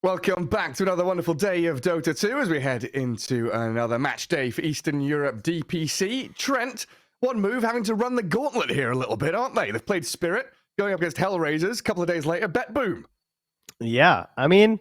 Welcome back to another wonderful day of Dota 2 as we head into another match day for Eastern Europe DPC. Trent, one move, having to run the gauntlet here a little bit, aren't they? They've played Spirit, going up against HellRaisers. A couple of days later, bet boom. Yeah, I mean,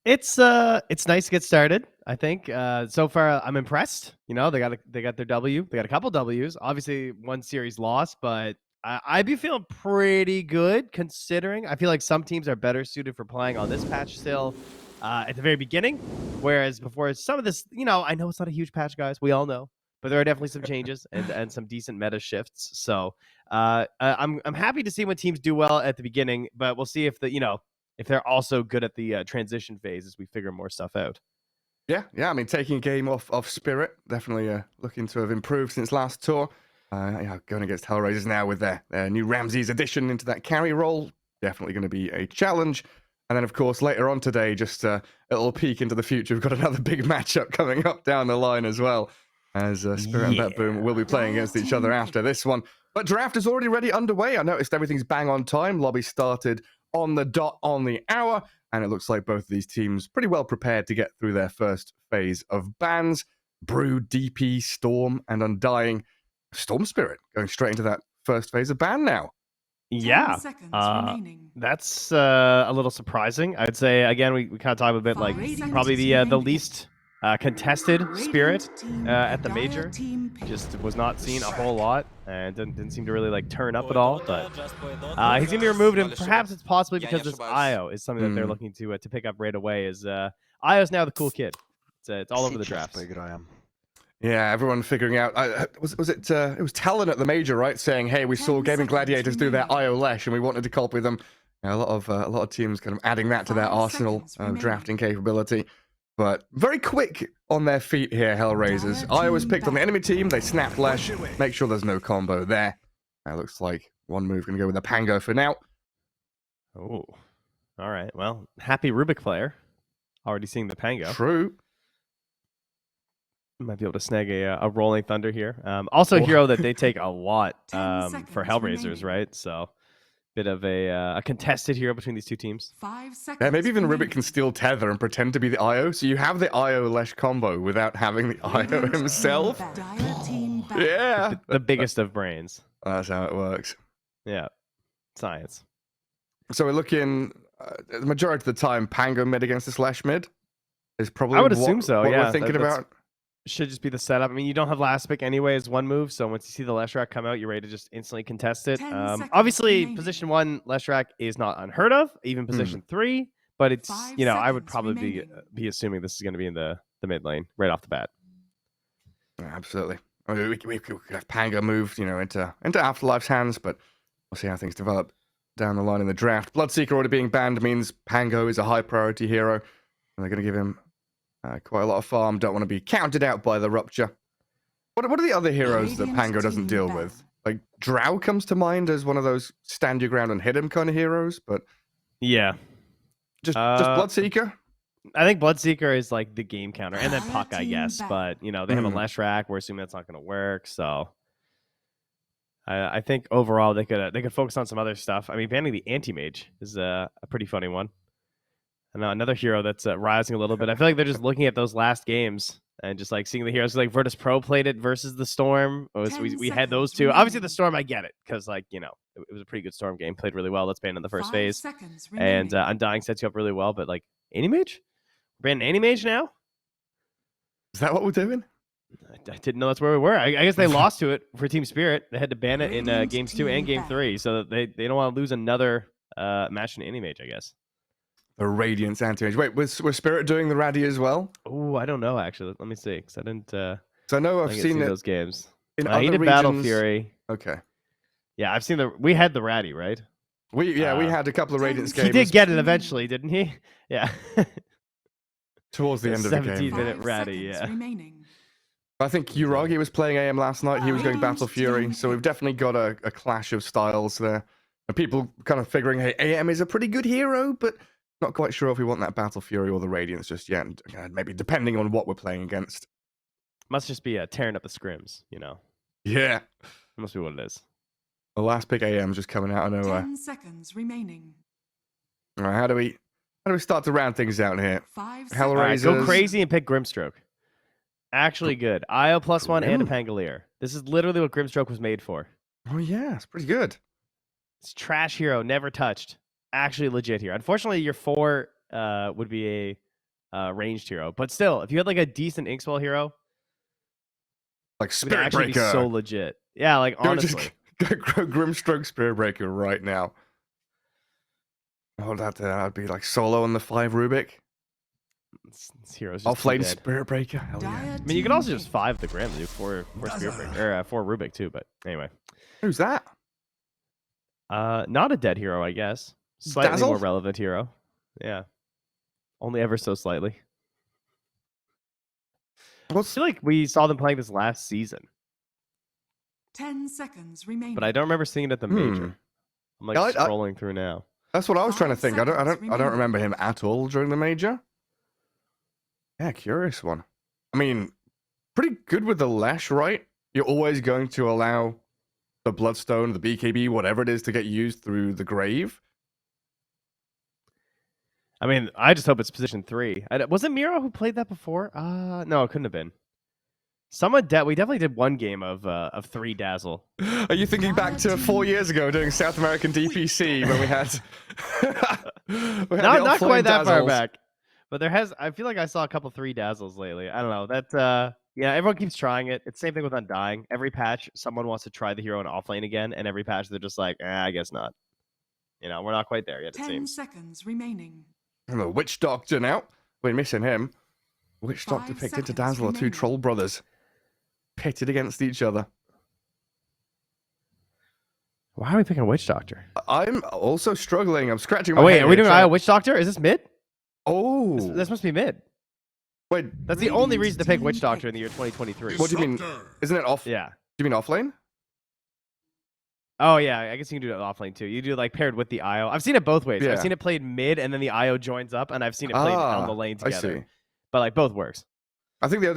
it's nice to get started. I think so far I'm impressed. You know, they got their W. They got a couple Ws. Obviously, one series lost, but I'd be feeling pretty good considering. I feel like some teams are better suited for playing on this patch still at the very beginning, whereas before some of this, you know, I know it's not a huge patch, guys. We all know, but there are definitely some changes and some decent meta shifts. So I'm happy to see when teams do well at the beginning, but we'll see if if they're also good at the transition phase as we figure more stuff out. Yeah. I mean, taking a game off Spirit, definitely looking to have improved since last tour. Going against HellRaisers now with their new Ramses addition into that carry role, definitely going to be a challenge. And then, of course, later on today, just a little peek into the future, we've got another big matchup coming up down the line as well, as Spirit and Bet Boom will be playing against each other after this one. But draft is already underway. I noticed everything's bang on time. Lobby started on the dot on the hour, and it looks like both of these teams pretty well prepared to get through their first phase of bans. Brood, DP, Storm, and Undying. Storm Spirit going straight into that first phase of ban now. Yeah, that's a little surprising. I'd say, again, we kind of talked a bit like probably the least contested Spirit at the major. Just was not seen a whole lot and didn't seem to really like turn up at all. But he's going to be removed, and perhaps it's possibly because this IO is something that they're looking to pick up right away. Is IO's now the cool kid. It's all over the draft. Yeah, everyone figuring out. Was it? It was Talon at the major, right? Saying, "Hey, we saw Gaming Gladiators do their IO Lesh, and we wanted to copy them." A lot of teams kind of adding that to their arsenal of drafting capability. But very quick on their feet here, HellRaisers. IO was picked on the enemy team. They snapped Lesh. Make sure there's no combo there. Looks like one move going to go with a Pango for now. Oh, all right. Well, happy Rubik player. Already seeing the Pango. True. Might be able to snag a Rolling Thunder here. Also, a hero that they take a lot for HellRaisers, right? So, bit of a contested hero between these two teams. 5 seconds. Yeah, maybe even Rubik can steal Tether and pretend to be the IO. So you have the IO Lesh combo without having the IO himself. Yeah. The biggest of brains. That's how it works. Yeah. Science. So we're looking, the majority of the time, Pango mid against this Lesh mid is probably I would assume so, what yeah. we're thinking about. Should just be the setup. I mean, you don't have last pick anyway as one move, so once you see the Leshrac come out, you're ready to just instantly contest it. Obviously, position 1 Leshrac is not unheard of, even position 3, but it's, I would probably be assuming this is going to be in the mid lane right off the bat. Absolutely. I mean, we could have Pango moved, into Afterlife's hands, but we'll see how things develop down the line in the draft. Bloodseeker already being banned means Pango is a high priority hero, and they're going to give him quite a lot of farm. Don't want to be counted out by the Rupture. What are the other heroes that Pango doesn't deal with? Like, Drow comes to mind as one of those stand your ground and hit him kind of heroes, but... Yeah. Just Bloodseeker? I think Bloodseeker is like the game counter, and then Puck, I guess, but, they have a Leshrac. We're assuming that's not going to work, so... I think overall they could focus on some other stuff. I mean, banning the Anti-Mage is a pretty funny one. And another hero that's rising a little bit. I feel like they're just looking at those last games and just like seeing the heroes. Like Virtus Pro played it versus the Storm. We had those two. Obviously, the Storm, I get it because it was a pretty good Storm game. Played really well. Let's ban in the first phase. And Undying sets you up really well. But like Anti-Mage, we're banning Anti-Mage now. Is that what we're doing? I didn't know that's where we were. I guess they lost to it for Team Spirit. They had to ban it in games 2 and game 3, so they don't want to lose another match in Anti-Mage, I guess. The Radiance Anti-Mage. Wait, was Spirit doing the Raddy as well? Oh, I don't know, actually. Let me see, because I didn't... so I know I've seen those games. In he did regions... Battle Fury. Okay. Yeah, I've seen we had the Raddy, right? We had a couple of Radiance games. He did get it eventually, didn't he? Yeah. Towards the end of the game. 17-minute Raddy, yeah. I think Uragi was playing AM last night. He was going Battle Fury. So we've definitely got a clash of styles there. And people kind of figuring, hey, AM is a pretty good hero, but not quite sure if we want that Battle Fury or the Radiance just yet. Maybe depending on what we're playing against. Must just be tearing up the scrims, Yeah. That must be what it is. The last pick AM just coming out. I know. 10 seconds remaining. All right, how do we How do we start to round things out here? 5 seconds. All right, HellRaisers. go crazy and pick Grimstroke. Actually good. IO +1 and a Pangolier. This is literally what Grimstroke was made for. Oh, yeah. It's pretty good. It's trash hero, never touched. Actually legit here. Unfortunately, your 4 would be a ranged hero. But still, if you had like a decent Inkswell hero, Like it would Spirit actually be Breaker. so legit. Yeah, like Dude, honestly. just go Grimstroke Spirit Breaker right now. Oh, that'd be like solo on the 5 Rubik. This hero's just Offlane too dead. Spirit Breaker. Hell yeah. Dire I mean, you could team also just hit. 5 the Grim and do 4 Spirit Breaker, or 4 Rubik too. But anyway, Who's that? not a dead hero, I guess. Slightly Dazzle? more relevant hero. Yeah, only ever so slightly. I What's feel like we saw them playing this last season, 10 seconds remaining. but I don't remember seeing it at the major. I'm like I- scrolling through now. That's what I was trying to 5 think. I don't seconds remember him at all during the major. Yeah, curious one. I mean, pretty good with the Lash, right? You're always going to allow the Bloodstone, the BKB, whatever it is, to get used through the grave. I mean, I just hope it's position 3. Was it Miro who played that before? No, it couldn't have been. We definitely did one game of 3 Dazzle. Are you thinking back to 4 years ago doing South American DPC when we had, Not quite that far Dazzles? back, but I feel like I saw a couple 3 Dazzles lately. I don't know. That yeah, everyone keeps trying it. It's the same thing with Undying. Every patch, someone wants to try the hero in offlane again, and every patch they're just like, I guess not. You know, we're not quite there yet. It 10 seems. seconds remaining. And the Witch Doctor now. We're missing him. Witch Doctor 5 picked into seconds Dazzle, are 2 remaining. troll brothers. Pitted against each other. Why are we picking Witch Doctor? I'm also struggling. I'm scratching my Oh wait, head are we here doing trying IO to- Witch Doctor? Is this mid? Oh. This must be mid. Wait, That's the only Radiant's reason to pick team Witch Doctor in picked. the year 2023. what do you mean? Isn't it off? Yeah. Do you mean offlane? Oh yeah, I guess you can do it offlane too. You do like paired with the IO. I've seen it both ways. Yeah. I've seen it played mid and then the IO joins up, and I've seen it played on the lane I together. see. But like both works. I think the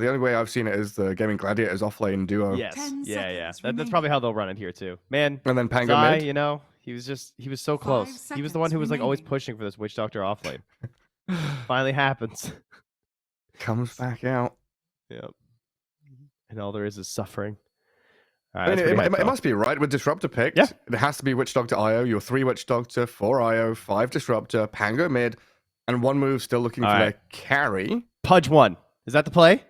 only way I've seen it is the Gaming Gladiators offlane duo. Yes. 10 Yeah. seconds That's probably how they'll run it here too. Man, And then Pango Zai, mid. you know, he was so 5 close. He was the one who was like always remaining. pushing for this Witch Doctor offlane. Finally happens. Comes back out. Yep. And all there is suffering. All I right, mean, that's pretty hype, it though. must be right with Disruptor picked. Yeah. It has to be Witch Doctor IO. You're 3 Witch Doctor, 4 IO, 5 Disruptor, Pango mid, and 1 move still looking All for right. their carry Pudge 1. Is that the play?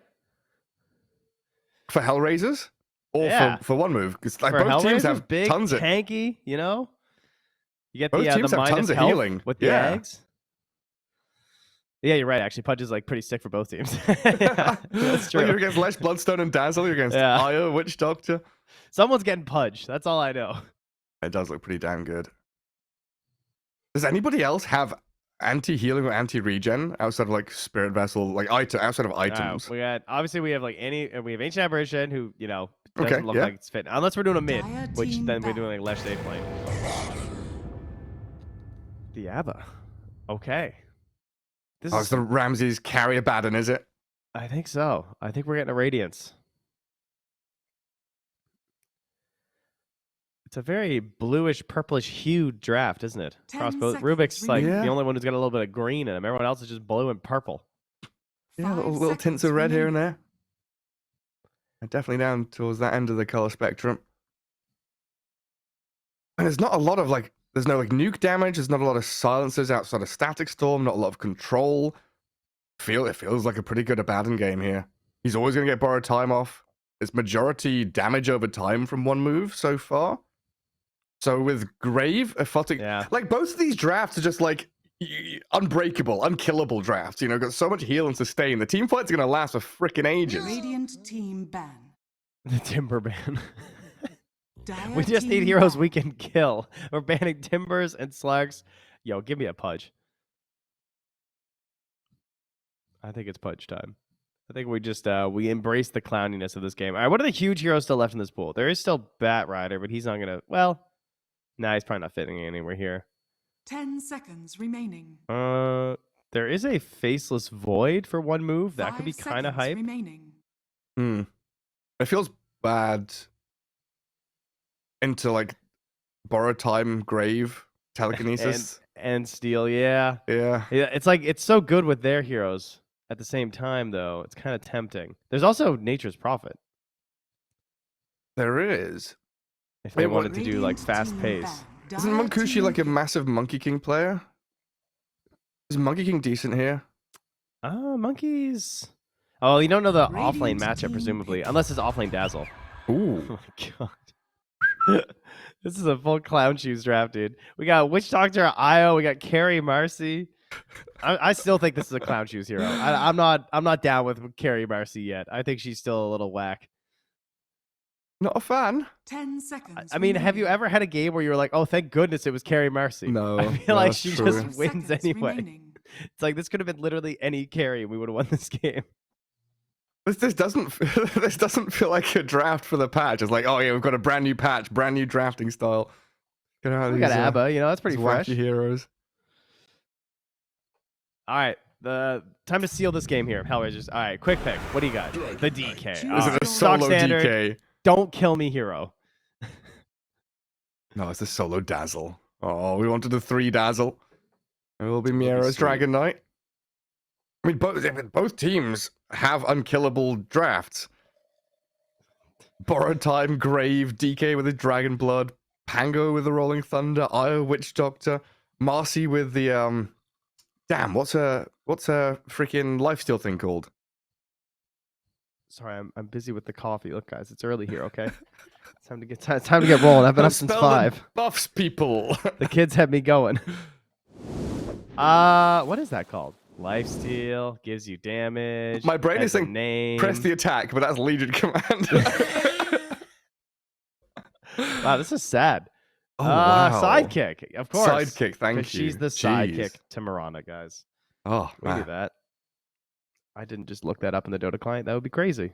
for HellRaisers or Yeah. for 1 move. Because like For both teams HellRaisers, have big, tons of tanky, you know? You get Both the teams have minus tons of health healing. with the Yeah. eggs. Yeah, you're right. Actually, Pudge is like pretty sick for both teams. Yeah, that's true. Like you're against Lesh, Bloodstone, and Dazzle. You're against Yeah. IO, Witch Doctor. Someone's getting Pudge. That's all I know. It does look pretty damn good. Does anybody else have anti-healing or anti-regen outside of like Spirit Vessel, like outside of items? We have like we have Ancient Aberration who, you know, doesn't Okay, look yeah. like it's fit. Unless we're doing a mid, Dire which team then we're back. doing like Lesh Safe Flame. Diaba. Okay. This Oh, is it's the Ramses carry Abaddon, is it? I think so. I think we're getting a Radiance. It's a very bluish, purplish hue draft, isn't it? 10 Across both. seconds Rubik's like remaining. the only one who's got a little bit of green in him. Everyone else is just blue and purple. Yeah, 5 little tints of seconds red here and remaining. there. And definitely down towards that end of the color spectrum. And there's not a lot of like, there's no like nuke damage. There's not a lot of silencers outside of Static Storm. Not a lot of control. It feels like a pretty good Abaddon game here. He's always going to get borrowed time off. It's majority damage over time from 1 move so far. So with Grave, Aphotic, Yeah. like both of these drafts are just like unbreakable, unkillable drafts. You know, got so much heal and sustain. The team fights are going to last for freaking ages. Radiant team ban. The Timber ban. Dire We just need team heroes ban. we can kill. We're banning Timbers and Slugs. Yo, give me a Pudge. I think it's Pudge time. I think we just we embrace the clowniness of this game. All right, what are the huge heroes still left in this pool? There is still Bat Rider, but he's not gonna. Well, nah, he's probably not fitting anywhere here. 10 seconds remaining. There is a Faceless Void for 1 move that could be 5 kind of seconds hype. remaining. It feels bad into like borrow time Grave telekinesis. And steal, yeah. Yeah. It's like it's so good with their heroes. At the same time, though, it's kind of tempting. There's also Nature's Prophet. There is. If they Wait, what- wanted to do like Radiant's fast team pace. banned. Isn't Dire Munkushi team like a ban. massive Monkey King player? Is Monkey King decent here? Monkeys. Oh, you don't know the offlane Radiant matchup, team presumably, pick. unless it's offlane Dazzle. Oh Ooh. my god. This is a full clown shoes draft, dude. We got Witch Doctor Io, we got Carrie Marcy. I still think this is a clown shoes hero. I'm not down with Carrie Marcy yet. I think she's still a little whack. Not a fan. 10 seconds. I mean, have you remaining. ever had a game where you were like, oh, thank goodness it was Carrie Marcy? No, I feel no, like that's she true. just 5 wins seconds anyway. remaining. It's like this could have been literally any carry and we would have won this game. This doesn't this doesn't feel like a draft for the patch. It's like, oh yeah, we've got a brand new patch, brand new drafting style. Get out of We these, got ABBA, you know, that's pretty these fresh. wacky heroes. All right, the time to seal this game here, HellRaisers. All right, quick pick. What do you got? The DK. Is Is All it right. a Stock solo standard. DK? Don't kill me, hero. No, it's a solo Dazzle. Oh, we wanted a 3 Dazzle. It will be Will be Miera's sweet. Dragon Knight. I mean, both teams have unkillable drafts. Borrowed Time, Grave, DK with his Dragon Blood, Pango with the Rolling Thunder, Io Witch Doctor, Marcy with the damn, what's a freaking lifesteal thing called? Sorry, I'm busy with the coffee. Look, guys, it's early here. Okay, it's time to get rolling. I've been up since Spell the 5. Buffs people. The kids have me going. What is that called? Lifesteal gives you damage. My brain has is a saying name. Press the attack, but that's Legion Command. Wow, this is sad. Oh, wow. Sidekick, of course. Sidekick, thank you. 'Cause she's the Jeez. sidekick to Mirana, guys. Oh, Look at man. that. I didn't just look that up in the Dota client. That would be crazy.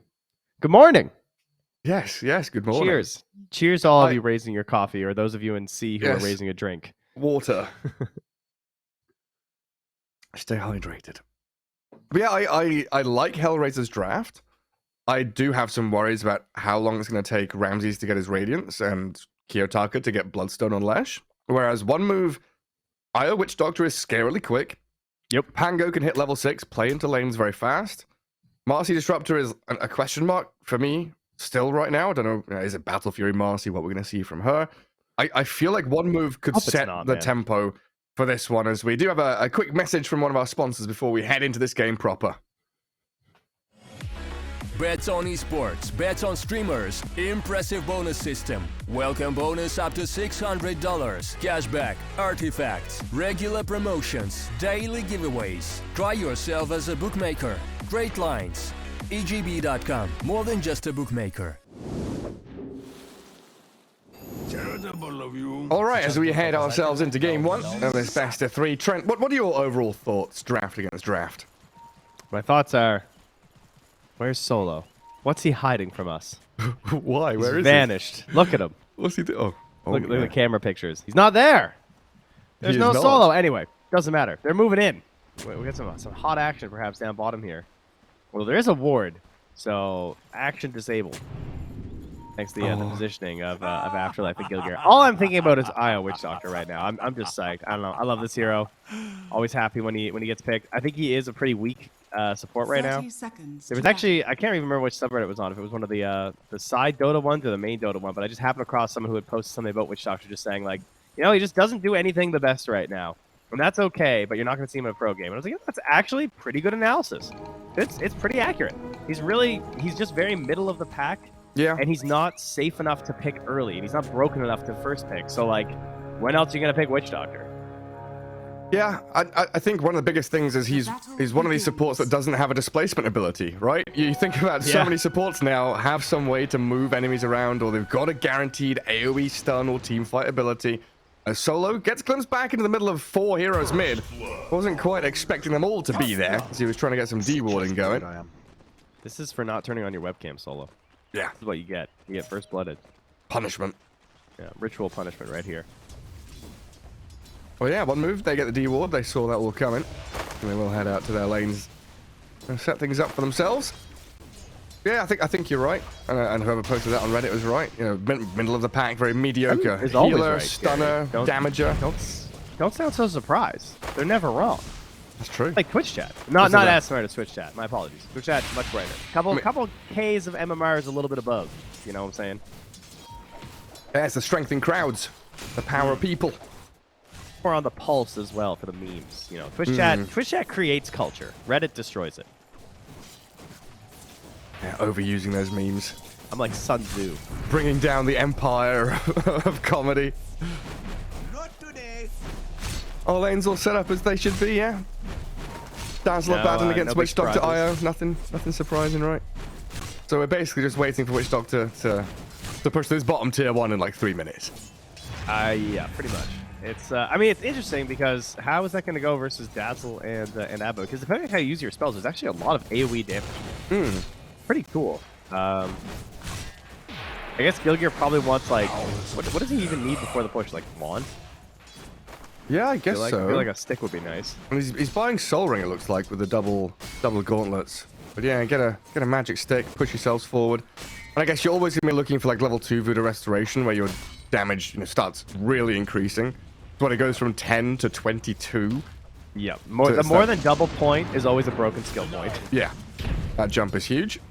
Good morning. Yes, good morning. Cheers. Cheers to all of I- you raising your coffee, or those of you in C who Yes. are raising a drink. Water. Stay hydrated. But yeah, I like HellRaisers draft. I do have some worries about how long it's going to take Ramses to get his Radiance and Kiyotaka to get Bloodstone on Lash. Whereas one move, Io Witch Doctor is scarily quick. Yep. Pango can hit level 6, play into lanes very fast. Marcy Disruptor is a question mark for me still right now. I don't know, is it Battle Fury Marcy, what we're going to see from her? I feel like one move could Hope it's set not, the man. tempo for this one, as we do have a quick message from one of our sponsors before we head into this game proper. Bets on esports, bets on streamers, impressive bonus system. Welcome bonus up to $600, cashback, artifacts, regular promotions, daily giveaways. Try yourself as a bookmaker. Great lines. EGB.com, more than just a bookmaker. All right, as we head ourselves into game 1 of this best of 3, Trent, what are your overall thoughts draft against draft? My thoughts are, where's Solo? What's he hiding from us? Why? He's Where is vanished. Look at him. he? What's he doing? Oh, Look at yeah. the camera pictures. He's not there. There's He no is not. Solo. Anyway, doesn't matter. They're moving in. We got some hot action perhaps down bottom here. Well, there is a ward, so action disabled. Thanks to the positioning of Afterlife and Gilgear. All I'm thinking about is Io Witch Doctor right now. I'm just psyched. I don't know. I love this hero. Always happy when he gets picked. I think he is a pretty weak support right now. 30 seconds There was to actually, I can't even remember which subreddit it was on, if it was one of the side Dota ones or the main Dota one, but I just happened across someone who had posted something about Witch Doctor just saying, like, you know, he just doesn't do anything the best right now. And that's okay, but you're not going to see him in a pro game. And I was like, yeah, that's actually pretty good analysis. It's pretty accurate. He's just very middle of the pack, Yeah. and he's not safe enough to pick early, and he's not broken enough to first pick. So, like, when else are you going to pick Witch Doctor? Yeah, I think one of the biggest things is he's one of these supports that doesn't have a displacement ability, right? You think about so Yeah. many supports now have some way to move enemies around, or they've got a guaranteed AoE stun or team fight ability. Solo gets glimpsed back into the middle of 4 heroes mid. Wasn't quite expecting them all to be there, as he was trying to get some D-warding going. This is for not turning on your webcam, Solo. Yeah, This is what you get. You get first blooded. punishment. Yeah, ritual punishment right here. Well, yeah, one move, they get the D-ward, they saw that all coming. And they will head out to their lanes and set things up for themselves. Yeah, I think you're right. And whoever posted that on Reddit was right. You know, middle of the pack, very mediocre. Is always Healer, right, stunner, Gary. damager. don't sound so surprised. They're never wrong. That's true. Like Twitch chat. Not that? as smart as Twitch chat. My apologies. Twitch chat much brighter. Couple Ks of MMR is a little bit above. You know what I'm saying? Yeah, it's the strength in crowds, the power of people. More on the pulse as well for the memes. You know, Twitch chat creates culture. Reddit destroys it. Yeah, overusing those memes. I'm like Sun Tzu. Bringing down the empire of comedy. Not today. All lanes all set up as they should be, yeah. Dazzler battling against no Witch Doctor surprises. IO. Nothing surprising, right? So we're basically just waiting for Witch Doctor to push this bottom tier 1 in like 3 minutes. Yeah, pretty much. It's I mean, it's interesting because how is that going to go versus Dazzle and Abba? Because depending on how you use your spells, there's actually a lot of AoE damage. Pretty cool. I guess Gilgir probably wants like what does he even need before the push? Like wand? Yeah, I guess I so. feel like a stick would be nice. And he's buying Soul Ring, it looks like, with the double gauntlets. But yeah, get a magic stick, push yourselves forward. And I guess you're always gonna be looking for like level 2 Voodoo Restoration, where your damage starts really increasing. So when it goes from 10 to 22. Yeah, more than double point is always a broken skill point. Yeah, that jump is huge.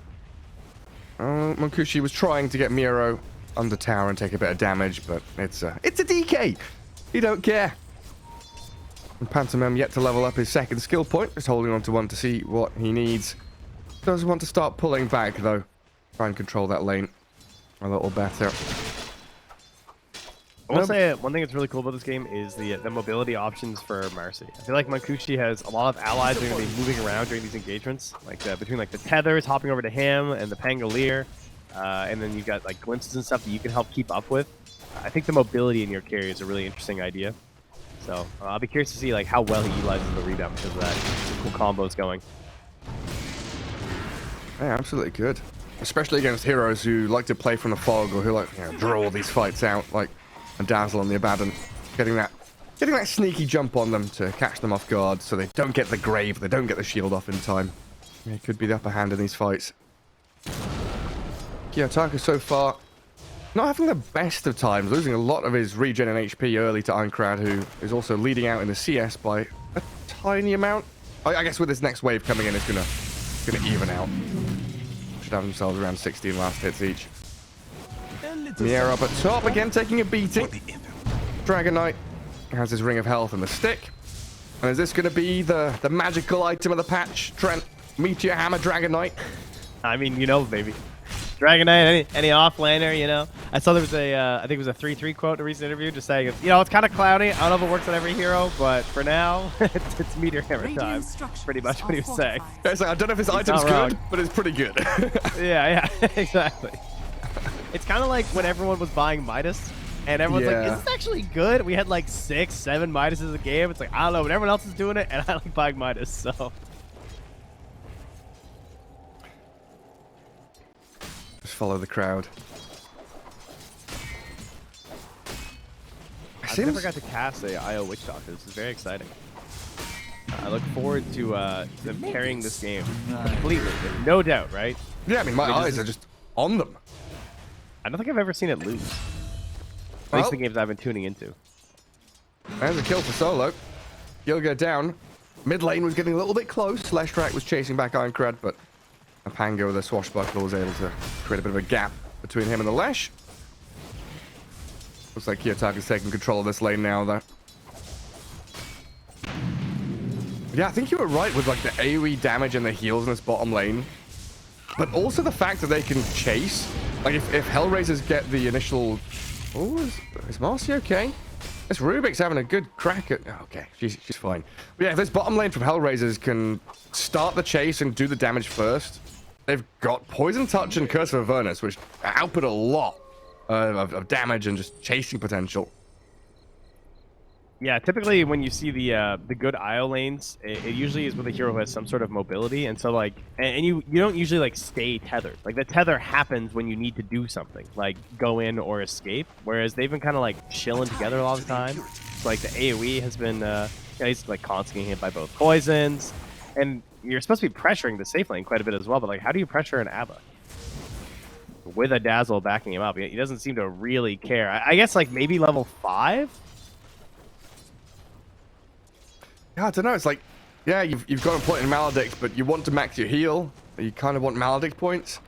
Monkushi was trying to get Miro under tower and take a bit of damage, but it's a DK. You don't care. And Pantomime yet to level up his second skill point, just holding on to one to see what he needs. Does want to start pulling back though. Try and control that lane a little better. I will say one thing that's really cool about this game is the mobility options for Marcy. I feel like Mankushi has a lot of allies that are going to be moving around during these engagements, like between like the tethers hopping over to him and the Pangolier, and then you've got like glimpses and stuff that you can help keep up with. I think the mobility in your carry is a really interesting idea. So I'll be curious to see like how well he utilizes the rebound because of that. Some cool combos going. Yeah, absolutely good. Especially against heroes who like to play from the fog or who like draw these fights out, like a Dazzle on the Abaddon. Getting that sneaky jump on them to catch them off guard so they don't get the grave, they don't get the shield off in time. Yeah, it could be the upper hand in these fights. Kiyotaka so far not having the best of times, losing a lot of his regen and HP early to Aincrad, who is also leading out in the CS by a tiny amount. I guess with this next wave coming in, it's gonna even out. Should have themselves around 16 last hits each. Miera up at top again, taking a beating. Dragon Knight has his Ring of Health and the stick. And is this going to be the magical item of the patch, Trent? Meteor Hammer Dragon Knight? I mean, baby. Dragon Knight, any offlaner, I saw there was I think it was a 3-3 quote in a recent interview just saying, it's kind of cloudy. I don't know if it works on every hero, but for now, it's Meteor Hammer time. Pretty much what he was saying. It's like, I don't know if his item's good, but it's pretty good. Yeah, exactly. It's kind of like when everyone was buying Midas, and everyone's like, is this actually good? We had like 6, 7 Midases a game. It's like, I don't know, but everyone else is doing it, and I like buying Midas, so. Just follow the crowd. I never got to cast a IO Witch Doctor. This is very exciting. I look forward to them carrying this game completely, with no doubt, right? Yeah, I mean, my eyes are just on them. I don't think I've ever seen it lose. At least the games I've been tuning into. There's a kill for Solo. Gilga down. Mid lane was getting a little bit close. Leshrac was chasing back Aincrad, but a Pango with a swashbuckle was able to create a bit of a gap between him and the Lesh. Looks like Kiyotaka's taking control of this lane now, though. Yeah, I think you were right with like the AoE damage and the heals in this bottom lane. But also the fact that they can chase. Like if HellRaisers get the initial... Oh, is Marcy okay? This Rubik's having a good crack at... Oh, okay, she's fine. But yeah, if this bottom lane from HellRaisers can start the chase and do the damage first, they've got Poison Touch and Curse of Avernus, which output a lot of damage and just chasing potential. Yeah, typically when you see the good IO lanes, it usually is with a hero who has some sort of mobility, and so like, and you don't usually like stay tethered. Like the tether happens when you need to do something, like go in or escape. Whereas they've been kind of like chilling together a lot of the time. So like the AOE has been, he's like constantly hit by both poisons, and you're supposed to be pressuring the safe lane quite a bit as well. But like, how do you pressure an Abba with a Dazzle backing him up? He doesn't seem to really care. I guess like maybe level 5. Yeah, I don't know. It's like, yeah, you've got a point in Maledict, but you want to max your heal. You kind of want Maledict points.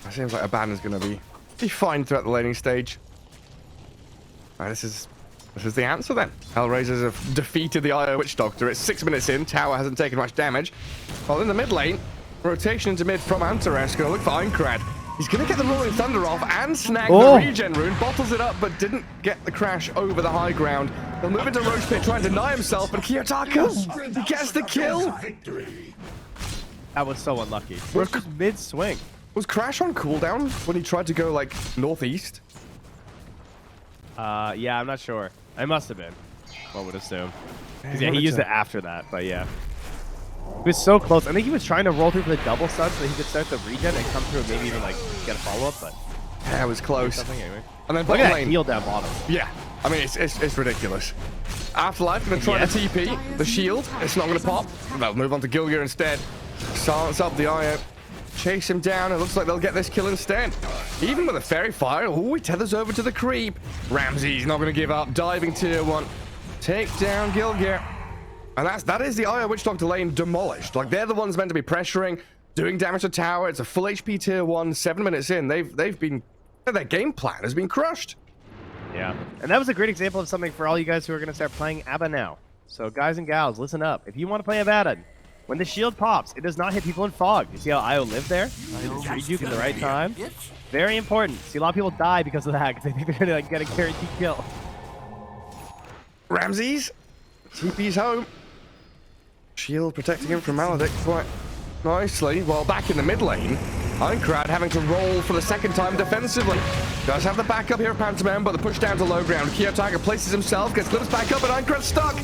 It seems like Abaddon's going to be fine throughout the laning stage. All right, this is the answer then. HellRaisers have defeated the IO Witch Doctor. It's 6 minutes in. Tower hasn't taken much damage. While in the mid lane, rotation into mid from Antares. Going to look for Aincrad. He's going to get the Rolling Thunder off and snag the regen rune. Bottles it up, but didn't get the crash over the high ground. He'll move into Roach Pit, try and deny himself, but Kiyotaka, he gets the kill. That was so unlucky. We're just mid-swing. Was Crash on cooldown when he tried to go, like, northeast? Yeah, I'm not sure. I must have been. One would assume. 'Cause, yeah, he used it after that, but yeah. He was so close. I think he was trying to roll through for the double stun so that he could start the regen and come through and maybe even, like, get a follow-up, but... Yeah, it was close. Anyway. And then Look bottom at that lane. heal down bottom. Yeah. I mean, it's ridiculous. Afterlife going to try to TP. The shield, it's not going to pop. They'll move on to Gilgir instead. Silence up the IO. Chase him down. It looks like they'll get this kill instead. Even with a Fairy Fire. Oh, he tethers over to the creep. Ramsey's not going to give up. Diving tier 1. Take down Gilgir. And that is the IO Witch Doctor lane demolished. Like, they're the ones meant to be pressuring, doing damage to tower. It's a full HP tier 1. 7 minutes in. They've been... Their game plan has been crushed. Yeah. And that was a great example of something for all you guys who are going to start playing Abba now. So guys and gals, listen up. If you want to play Abaddon, when the shield pops, it does not hit people in fog. You see how IO lived there? Rejuke at the right time. Very important. See, a lot of people die because of that, because they think they're going to get a guaranteed kill. Ramses. TP's home. Shield protecting him from Maledict quite nicely. While back in the mid lane, Aincrad having to roll for the second time defensively. Does have the backup here of Pantomime, but the push down to low ground. Kiyotaka places himself, gets glimpsed back up, and Aincrad's stuck.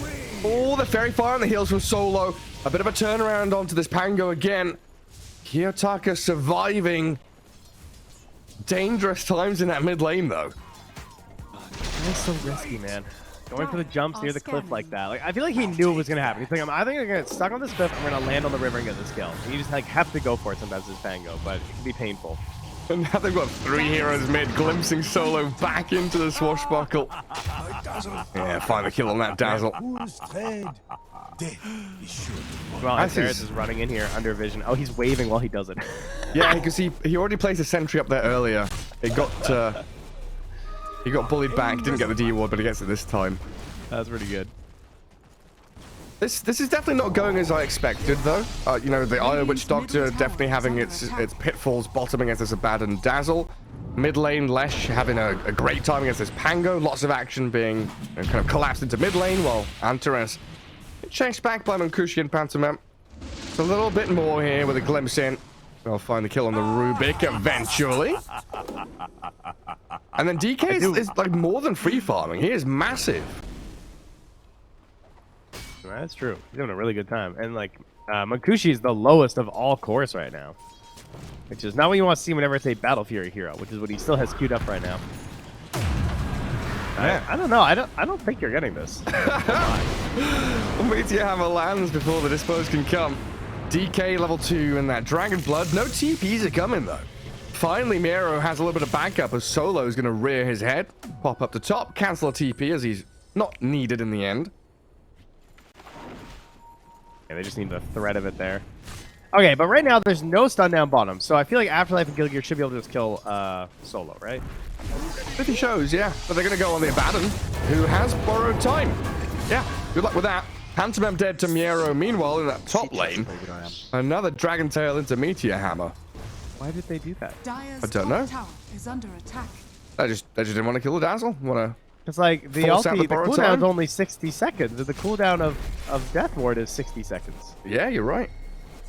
Oh, the Fairy Fire on the heels from Solo. A bit of a turnaround onto this Pango again. Kiyotaka surviving dangerous times in that mid lane, though. That's so risky, man. Going for the jumps near the cliff like that. Like, I feel like he knew it was going to happen. He's thinking, I'm either going to get stuck on this cliff or I'm going to land on the river and get this kill. And you just like have to go for it sometimes as Pango, but it can be painful. And now they've got 3 heroes mid, glimpsing Solo back into the swashbuckle. Yeah, find the kill on that Dazzle. Well, Antares is running in here under vision. Oh, he's waving while he does it. Yeah, because he already placed a sentry up there earlier. He got bullied back, didn't get the D ward, but he gets it this time. That's pretty good. This is definitely not going as I expected, though. You know, the IO Witch Doctor definitely having its pitfalls bottoming against this Abaddon Dazzle. Mid lane, Lesh having a great time against this Pango. Lots of action being kind of collapsed into mid lane, while Antares chased back by Mancusi and Pantomime. It's a little bit more here with a glimpse in. They'll find the kill on the Rubik eventually. And then DK is like more than free farming. He is massive. That's true. He's having a really good time. And like, Mancusi is the lowest of all cores right now. Which is not what you want to see whenever it's a Battle Fury hero, which is what he still has queued up right now. Yeah. I don't know. I don't think you're getting this. Meteor Hammer lands before the dispose can come. DK level 2 and that Dragon Blood. No TPs are coming, though. Finally, Miro has a little bit of backup as Solo is going to rear his head. Pop up the top, cancel a TP as he's not needed in the end. Yeah, they just need the threat of it there. Okay, but right now there's no stun down bottom, so I feel like Afterlife and Gilgir should be able to just kill Solo, right? If he shows, yeah. But they're going to go on the Abaddon, who has borrowed time. Yeah, good luck with that. Pantomime dead to Miero. Meanwhile, in that top lane, another Dragon Tail into Meteor Hammer. Why did they do that? I don't know. Tower is under attack. They just didn't want to kill the Dazzle. It's like the Force out ulti, the the borrowed cooldown's time? only 60 seconds, and the cooldown of Death Ward is 60 seconds. Yeah, you're right.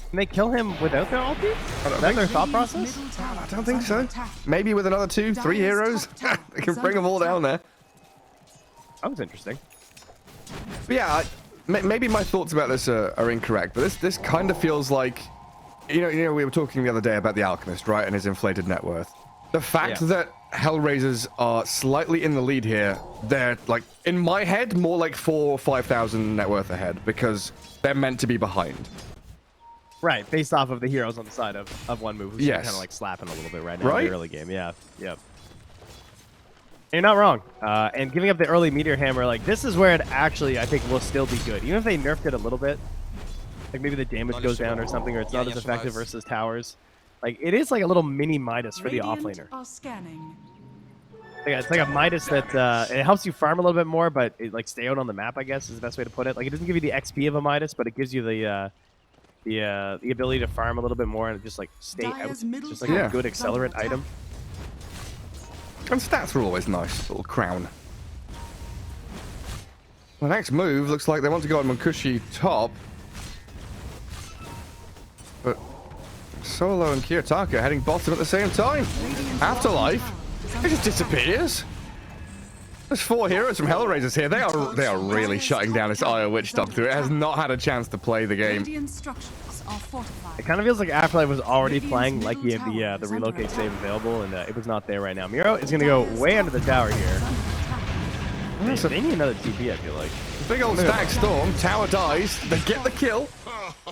Can they kill him without their ulti? Is that their thought process? I don't think so. Maybe with another 2, 3 heroes, they can bring them all down there. That was interesting. But yeah, maybe my thoughts about this are incorrect, but this kind of feels like, you know, we were talking the other day about the Alchemist, right, and his inflated net worth. The fact that HellRaisers are slightly in the lead here, they're like, in my head, more like 4,000 or 5,000 net worth ahead because they're meant to be behind. Right, based off of the heroes on the side of one move, who's Yes. kind of like slapping a little bit right now in the early game. Yeah, yep. You're not wrong. And giving up the early meteor hammer, like this is where it actually I think will still be good, even if they nerfed it a little bit. Like maybe the damage goes down or something, or it's not as effective versus towers. Like it is like a little mini Midas for the offlaner. Are scanning. Yeah, it's like a Midas that it helps you farm a little bit more, but it like stay out on the map, I guess is the best way to put it. Like it doesn't give you the XP of a Midas, but it gives you the ability to farm a little bit more and just like stay out. Dire's middle Just like tower a good is under accelerant item. And stats are always nice. Little crown. The next move looks like they want to go on Munkushi top. But Solo and Kiyotaka heading bottom at the same time. Afterlife, it just disappears. There's 4 heroes from HellRaisers here. They are really shutting down this Io Witch Doctor. It has not had a chance to play the game. Radiant structures are fortified. It kind of feels like Afterlife was already playing like he had the relocate save available, and it was not there right now. Miro is going to go way under the tower here. They need another TP, I feel like. Big old stack storm. Tower dies. They get the kill.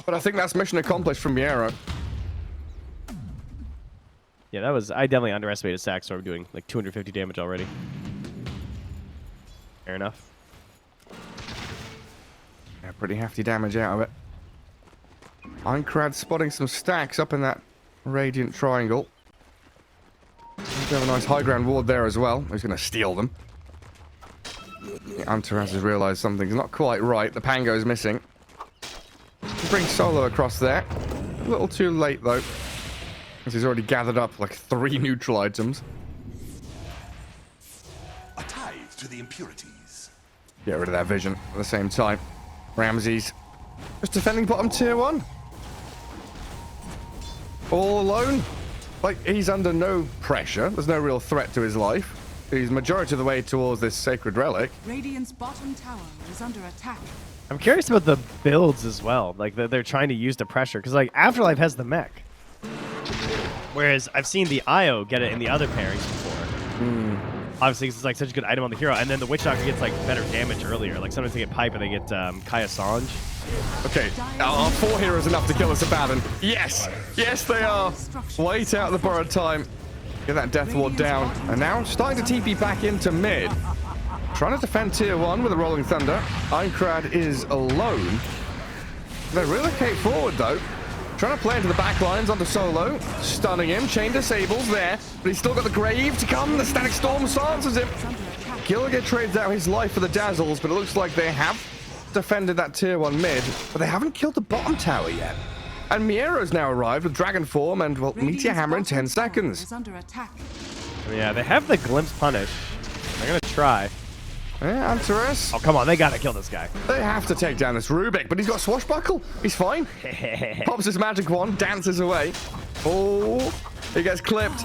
But I think that's mission accomplished from Miero. Yeah, that was... I definitely underestimated Sack Storm doing like 250 damage already. Fair enough. Yeah, pretty hefty damage out of it. Einkrad spotting some stacks up in that Radiant Triangle. Have a nice high ground ward there as well. He's going to steal them. Antaraz has realized something's not quite right. The Pango's missing. Bring Solo across there. A little too late, though, because he's already gathered up like 3 neutral items. A tithe to the impurities. Get rid of that vision at the same time. Ramses just defending bottom tier 1. All alone. Like, he's under no pressure. There's no real threat to his life. He's majority of the way towards this sacred relic. Radiant's bottom tower is under attack. I'm curious about the builds as well. Like, they're trying to use the pressure. Because, like, Afterlife has the mech. Whereas I've seen the Io get it in the other pairings before. Obviously, it's like such a good item on the hero. And then the Witch Doctor gets, like, better damage earlier. Like, sometimes they get Pipe and they get Kaya Sange. Okay, are 4 heroes enough to kill us Abaddon? Yes! Yes, they are! Wait out the borrowed time. Get that Death Ward down. And now starting to TP back into mid. Trying to defend tier 1 with a Rolling Thunder. Einkrad is alone. They relocate forward, though. Trying to play into the back lines onto Solo. Stunning him. Chain disables there. But he's still got the Grave to come. The Static Storm silences him. Gilligan trades out his life for the Dazzles, but it looks like they have defended that tier 1 mid, but they haven't killed the bottom tower yet. And Miero's now arrived with Dragon Form and, well, Meteor Hammer in 10 seconds. Is under attack. Yeah, they have the Glimpse Punish. They're going to try. Yeah, Antares. Oh, come on. They got to kill this guy. They have to take down this Rubik, but he's got Swashbuckle. He's fine. Pops his magic wand, dances away. Oh, he gets clipped.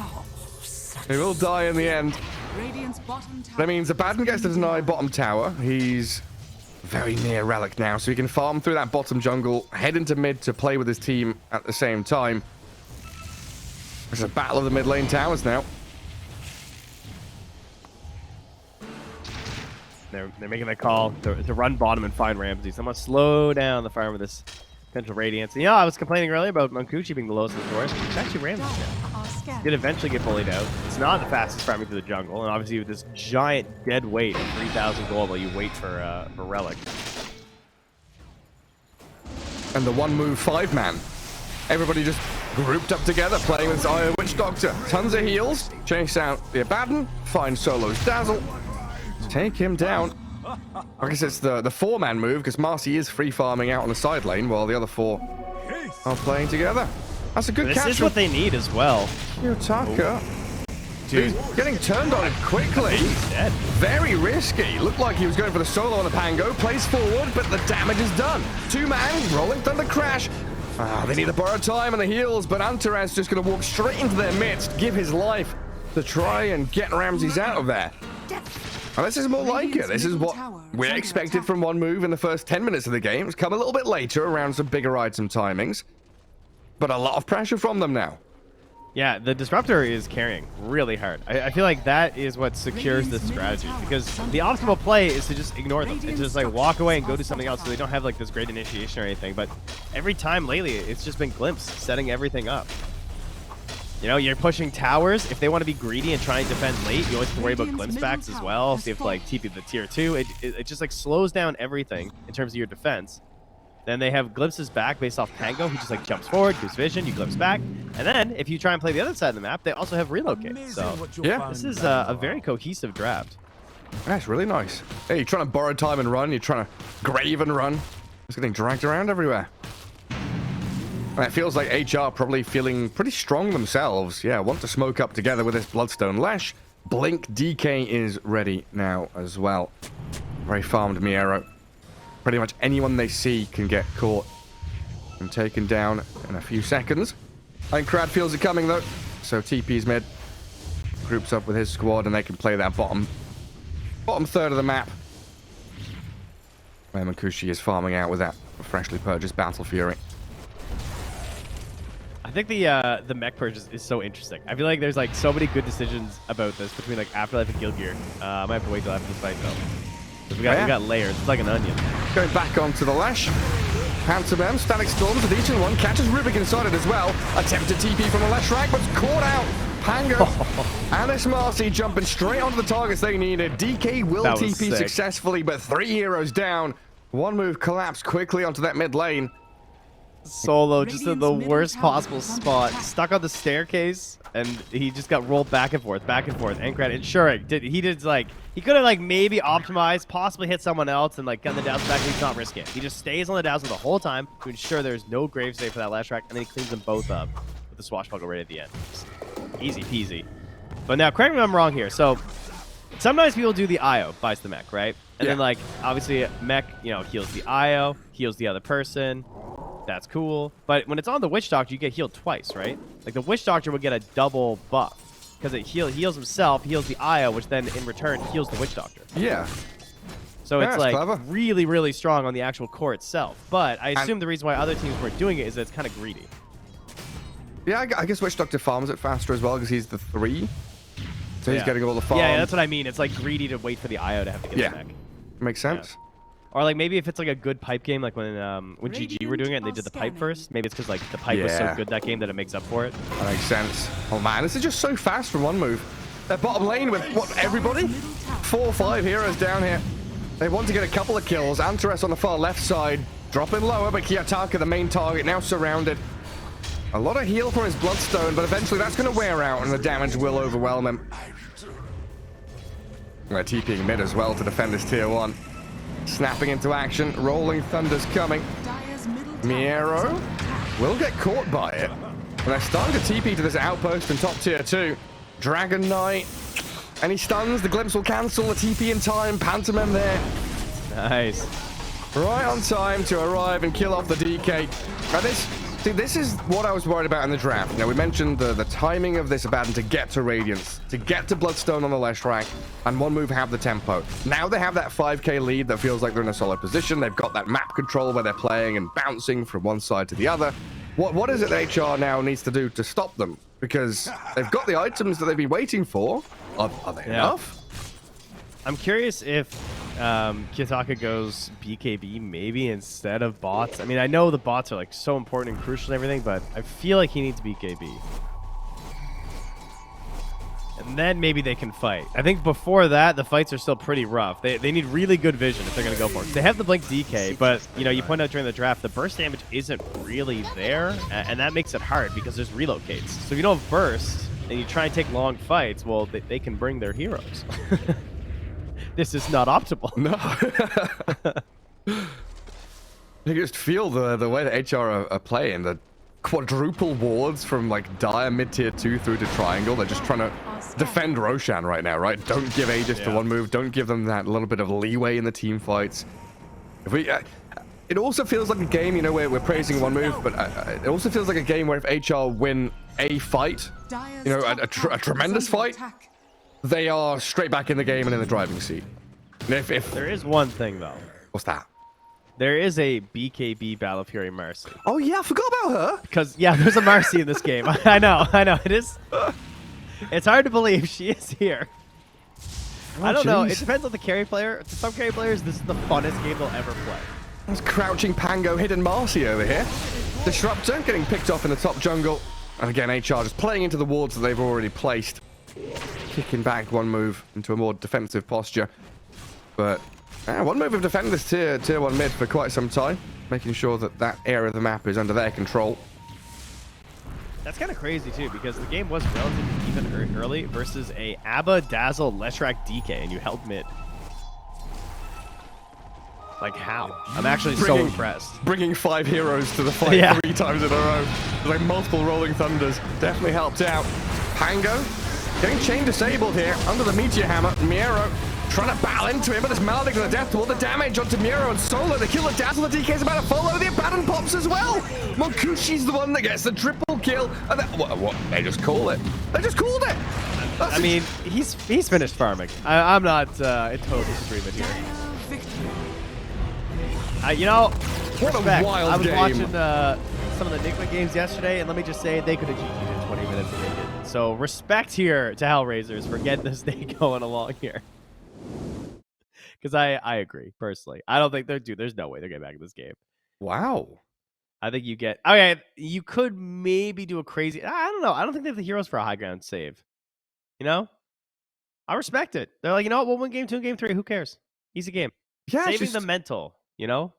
He will die in the end. Radiant's bottom tower. That means Abaddon gets to deny bottom tower. He's very near Relic now, so he can farm through that bottom jungle, head into mid to play with his team at the same time. There's a battle of the mid lane towers now. They're making that call to run bottom and find Ramsey. So I'm going to slow down the farm with this potential Radiance. And, I was complaining earlier about Munkushi being the lowest in the forest. It's actually Ramsey now. Are scanning. Did eventually get bullied out. It's not the fastest farming through the jungle. And obviously with this giant dead weight of 3,000 gold while you wait for Relic. And the 1-move 5-man. Everybody just grouped up together, playing with this Io Witch Doctor. Tons of heals. Chase out the Abaddon. Find Solo's Dazzle. Take him down. I guess it's the 4-man move, because Marcy is free farming out on the side lane while the other 4 are playing together. That's a good This catch. is what they need as well. Kiyotaka. Dude. He's getting turned on him quickly. Dead. Very risky. Looked like he was going for the solo on the Pango. Plays forward, but the damage is done. 2-man, Rolling Thunder crash. They need the borrowed time and the heals, but Antares just going to walk straight into their midst, give his life to try and get Ramses out of there. And this is more like it. This is what we expected from 1-move in the first 10 minutes of the game. It's come a little bit later around some bigger item timings, but a lot of pressure from them now. Yeah, the Disruptor is carrying really hard. I feel like that is what secures this strategy, because the optimal play is to just ignore them and to just like walk away and go do something else so they don't have like this great initiation or anything. But every time lately, it's just been Glimpse setting everything up. You know, you're pushing towers. If they want to be greedy and try and defend late, you always have to worry about Radiant's glimpse middle backs as tower well. has So you have to like TP the tier 2. It just like slows down everything in terms of your defense. Then they have glimpses back based off Pango. He just like jumps forward, gives vision, you glimpse back. And then if you try and play the other side of the map, they also have relocate. So Yeah. this is a very cohesive draft. That's really nice. Hey, you're trying to borrow time and run. You're trying to grave and run. Just getting dragged around everywhere. And it feels like HR probably feeling pretty strong themselves. Yeah, want to smoke up together with this Bloodstone Lash. Blink DK is ready now as well. Very farmed Miero. Pretty much anyone they see can get caught and taken down in a few seconds. I think Crad feels it coming though. So TP's mid. Groups up with his squad and they can play that bottom third of the map. Where Makushi is farming out with that freshly purchased Battle Fury. I think the mech purchase is so interesting. I feel like there's like so many good decisions about this between like Afterlife and Guild Gear. I might have to wait till after this fight though. 'Cause we got layers. It's like an onion. Going back onto the Lash. Pantomime, Static Storms with each and one. Catches Rubik inside it as well. Attempted TP from the Lash rank, but caught out. Pango and this Marcy jumping straight onto the targets they needed. DK will That was TP sick. successfully, but 3 heroes down. One move collapsed quickly onto that mid lane. Solo just in the Radiant's middle worst tower possible is under spot, attack. stuck on the staircase, and he just got rolled back and forth. And Crad ensuring he could have like maybe optimized, possibly hit someone else, and like got the downs back. He's not risking it. He just stays on the downs the whole time to ensure there's no grave save for that last track, and then he cleans them both up with the swashbuckle right at the end. Just easy peasy. But now, correct me if I'm wrong here. So sometimes people do the IO, buys the mech, right? And then Yeah. like obviously mech, you know, heals the IO, heals the other person. That's cool. But when it's on the Witch Doctor, you get healed twice, right? Like the Witch Doctor would get a double buff because it heals himself, heals the IO, which then in return heals the Witch Doctor. Yeah. So Yeah, it's that's like clever. really, really strong on the actual core itself. But I assume the reason why other teams weren't doing it is that it's kind of greedy. Yeah, I guess Witch Doctor farms it faster as well because he's the 3. So he's Yeah. getting all the farm. Yeah, that's what I mean. It's like greedy to wait for the IO to have to get Yeah. the mech. Makes sense. Or like maybe if it's like a good pipe game, like when GG were doing it and they did the pipe first, maybe it's because like the pipe was so Yeah. good that game that it makes up for it. That makes sense. Oh man, this is just so fast from one move. They're bottom lane with, what, everybody? 4 or 5 heroes down here. They want to get a couple of kills. Antares on the far left side, dropping lower, but Kiyotaka, the main target, now surrounded. A lot of heal from his Bloodstone, but eventually that's going to wear out and the damage will overwhelm him. They're TPing mid as well to defend this tier 1. Snapping into action, Rolling Thunder's coming. Dire's middle tower Miero is under attack. will get caught by it. And they're starting to TP to this outpost in top tier 2. Dragon Knight. Any stuns? The glimpse will cancel. The TP in time. Pantomime there. Nice. Right on time to arrive and kill off the DK. Now this is what I was worried about in the draft. Now we mentioned the timing of this Abaddon to get to Radiance, to get to Bloodstone on the left rank, and one move have the tempo. Now they have that 5k lead that feels like they're in a solid position. They've got that map control where they're playing and bouncing from one side to the other. What is it that HR now needs to do to stop them? Because they've got the items that they've been waiting for. Are they enough? I'm curious if Kiyotaka goes BKB maybe instead of bots. I mean, I know the bots are like so important and crucial and everything, but I feel like he needs BKB. And then maybe they can fight. I think before that, the fights are still pretty rough. They need really good vision if they're going to go for it. They have the Blink DK, but, you know, you point out during the draft, the burst damage isn't really there, and that makes it hard because there's relocates. So if you don't have burst, and you try and take long fights, well, they can bring their heroes. This is not optimal. No. You just feel the way that HR are playing, the quadruple wards from like Dire mid-tier 2 through to Triangle. They're just trying to defend Roshan right now, right? Don't give Aegis to one move. Don't give them that little bit of leeway in the team fights. If we, it also feels like a game, you know, where we're praising one move, but it also feels like a game where if HR win a fight, Dire's you know, top a tower is tremendous under fight, attack. they are straight back in the game and in the driving seat. And if There is one thing, though. what's that? There is a BKB Battle Fury Marcy. Oh yeah, I forgot about her. Because, yeah, there's a Marcy in this game. I know. It is. It's hard to believe she is here. I don't know. It jeez. depends on the carry player. To some carry players, this is the funnest game they'll ever play. There's crouching Pango, hidden Marcy over here. Disruptor getting picked off in the top jungle. And again, HR just playing into the wards that they've already placed. Kicking back one move into a more defensive posture. But one move have defended this tier 1 mid for quite some time. Making sure that that area of the map is under their control. That's kind of crazy, too, because the game was relatively even early versus a Abba, Dazzle, Leshrac, DK, and you held mid. Like, how? I'm actually so impressed. Bringing 5 heroes to the fight 3 times in a row. Like multiple Rolling Thunders. Definitely helped out. Pango getting chain disabled here under the Meteor Hammer. Miero trying to battle into him, but it's Maledict to the death to all the damage onto Miero and Solo. The kill of Dazzle, the DK's about to follow. The Abaddon pops as well. Monkushi's the one that gets the triple kill. And what? They just call it. They just called it. I mean, he's finished farming. I'm not in total disagreement here. You know, what respect. a wild I was game. watching some of the Enigma games yesterday, and let me just say, they could have GG'd in 20 minutes if they did. So respect here to HellRaisers for getting this day going along here. Because I agree, personally. I don't think there's no way they're getting back in this game. Wow. I think you could maybe do a crazy, I don't know. I don't think they have the heroes for a high ground save. You know? I respect it. They're like, you know what? We'll win game 2 and game 3. Who cares? Easy game. Yeah, Saving the mental, you know?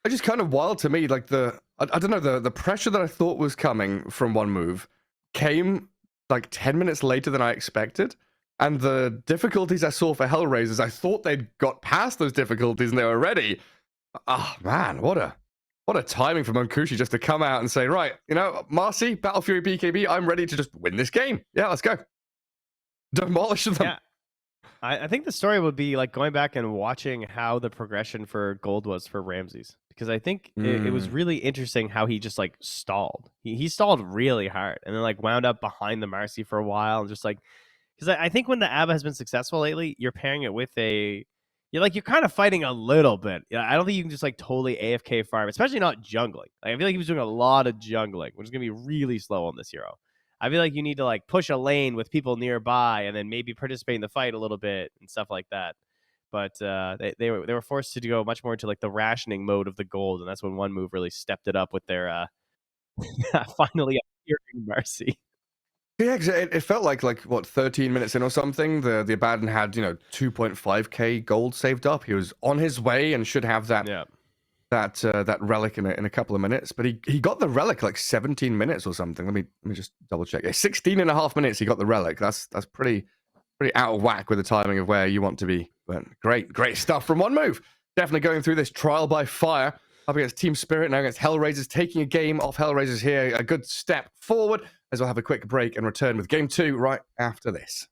It's just kind of wild to me. Like I don't know, the pressure that I thought was coming from one move came like 10 minutes later than I expected. And the difficulties I saw for HellRaisers, I thought they'd got past those difficulties and they were ready. Oh man, what a timing for Monkushi just to come out and say, right, you know, Marcy, Battle Fury BKB, I'm ready to just win this game. Yeah, let's go. Demolish them. Yeah. I think the story would be like going back and watching how the progression for gold was for Ramses, because I think it was really interesting how he just like stalled. He stalled really hard and then like wound up behind the Marcy for a while and just like, because I think when the Abba has been successful lately, you're pairing it with you're kind of fighting a little bit. I don't think you can just like totally AFK farm, especially not jungling. Like, I feel like he was doing a lot of jungling, which is gonna be really slow on this hero. I feel like you need to like push a lane with people nearby and then maybe participate in the fight a little bit and stuff like that. But they were forced to go much more into like the rationing mode of the gold, and that's when one move really stepped it up with their finally appearing Mercy. Yeah, because it felt like what, 13 minutes in or something. The Abaddon had 2.5k gold saved up. He was on his way and should have that. Yeah. That relic in a couple of minutes, but he got the relic like 17 minutes or something. Let me just double check. 16 and a half minutes he got the relic. That's pretty out of whack with the timing of where you want to be. But great stuff from one move. Definitely going through this trial by fire up against Team Spirit, now against HellRaisers, taking a game off HellRaisers here. A good step forward, as we'll have a quick break and return with game 2 right after this.